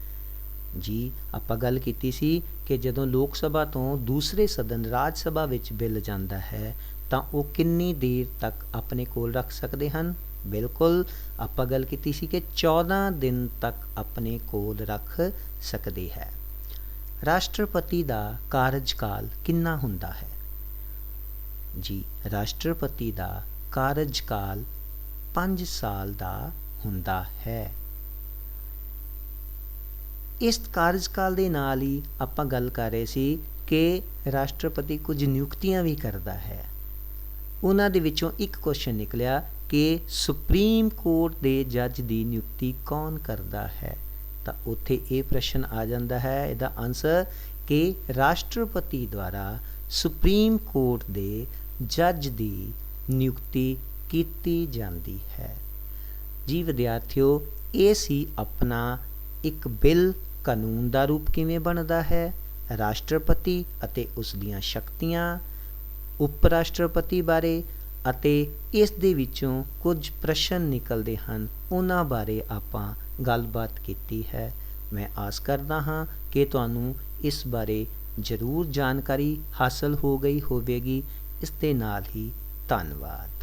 ਜੀ ਆਪਾਂ ਗੱਲ ਕੀਤੀ ਸੀ ਕਿ ਜਦੋਂ ਲੋਕ ਸਭਾ ਤੋਂ ਦੂਸਰੇ ਸਦਨ ਰਾਜ ਸਭਾ ਵਿੱਚ ਬਿੱਲ ਜਾਂਦਾ ਹੈ ਤਾਂ ਉਹ ਕਿੰਨੀ ਦੇਰ ਤੱਕ ਆਪਣੇ ਕੋਲ ਰੱਖ ਸਕਦੇ ਹਨ। ਬਿਲਕੁਲ, ਆਪਾਂ ਗੱਲ ਕੀਤੀ ਸੀ ਕਿ 14 ਦਿਨ ਤੱਕ ਆਪਣੇ ਕੋਲ ਰੱਖ ਸਕਦੀ ਹੈ। ਰਾਸ਼ਟਰਪਤੀ ਦਾ ਕਾਰਜਕਾਲ ਕਿੰਨਾ ਹੁੰਦਾ ਹੈ। ਜੀ ਰਾਸ਼ਟਰਪਤੀ ਦਾ ਕਾਰਜਕਾਲ 5 ਸਾਲ ਦਾ ਹੁੰਦਾ ਹੈ। ਇਸ ਕਾਰਜਕਾਲ ਦੇ ਨਾਲ ਹੀ ਆਪਾਂ ਗੱਲ ਕਰ ਰਹੇ ਸੀ ਕਿ ਰਾਸ਼ਟਰਪਤੀ ਕੁਝ ਨਿਯੁਕਤੀਆਂ ਵੀ ਕਰਦਾ ਹੈ। ਉਹਨਾਂ ਦੇ ਵਿੱਚੋਂ ਇੱਕ ਕੁਐਸਚਨ ਨਿਕਲਿਆ ਕਿ ਸੁਪਰੀਮ ਕੋਰਟ ਦੇ ਜੱਜ ਦੀ ਨਿਯੁਕਤੀ ਕੌਣ ਕਰਦਾ ਹੈ। ਤਾਂ ਉੱਥੇ ਇਹ ਪ੍ਰਸ਼ਨ ਆ ਜਾਂਦਾ ਹੈ, ਇਹਦਾ ਆਨਸਰ ਕਿ ਰਾਸ਼ਟਰਪਤੀ ਦੁਆਰਾ ਸੁਪਰੀਮ ਕੋਰਟ ਦੇ ਜੱਜ ਦੀ ਨਿਯੁਕਤੀ ਕੀਤੀ ਜਾਂਦੀ ਹੈ। ਜੀ ਵਿਦਿਆਰਥੀਓ, ਇਹ ਸੀ ਆਪਣਾ ਇੱਕ ਬਿੱਲ ਕਾਨੂੰਨ ਦਾ ਰੂਪ ਕਿਵੇਂ ਬਣਦਾ ਹੈ, ਰਾਸ਼ਟਰਪਤੀ ਅਤੇ ਉਸ ਦੀਆਂ ਸ਼ਕਤੀਆਂ, ਉਪ ਰਾਸ਼ਟਰਪਤੀ ਬਾਰੇ ਅਤੇ ਇਸ ਦੇ ਵਿੱਚੋਂ ਕੁਝ ਪ੍ਰਸ਼ਨ ਨਿਕਲਦੇ ਹਨ, ਉਹਨਾਂ ਬਾਰੇ ਆਪਾਂ ਗੱਲਬਾਤ ਕੀਤੀ ਹੈ। ਮੈਂ ਆਸ ਕਰਦਾ ਹਾਂ ਕਿ ਤੁਹਾਨੂੰ ਇਸ ਬਾਰੇ ਜ਼ਰੂਰ ਜਾਣਕਾਰੀ ਹਾਸਲ ਹੋ ਗਈ ਹੋਵੇਗੀ। ਇਸ ਦੇ ਨਾਲ ਹੀ ਧੰਨਵਾਦ।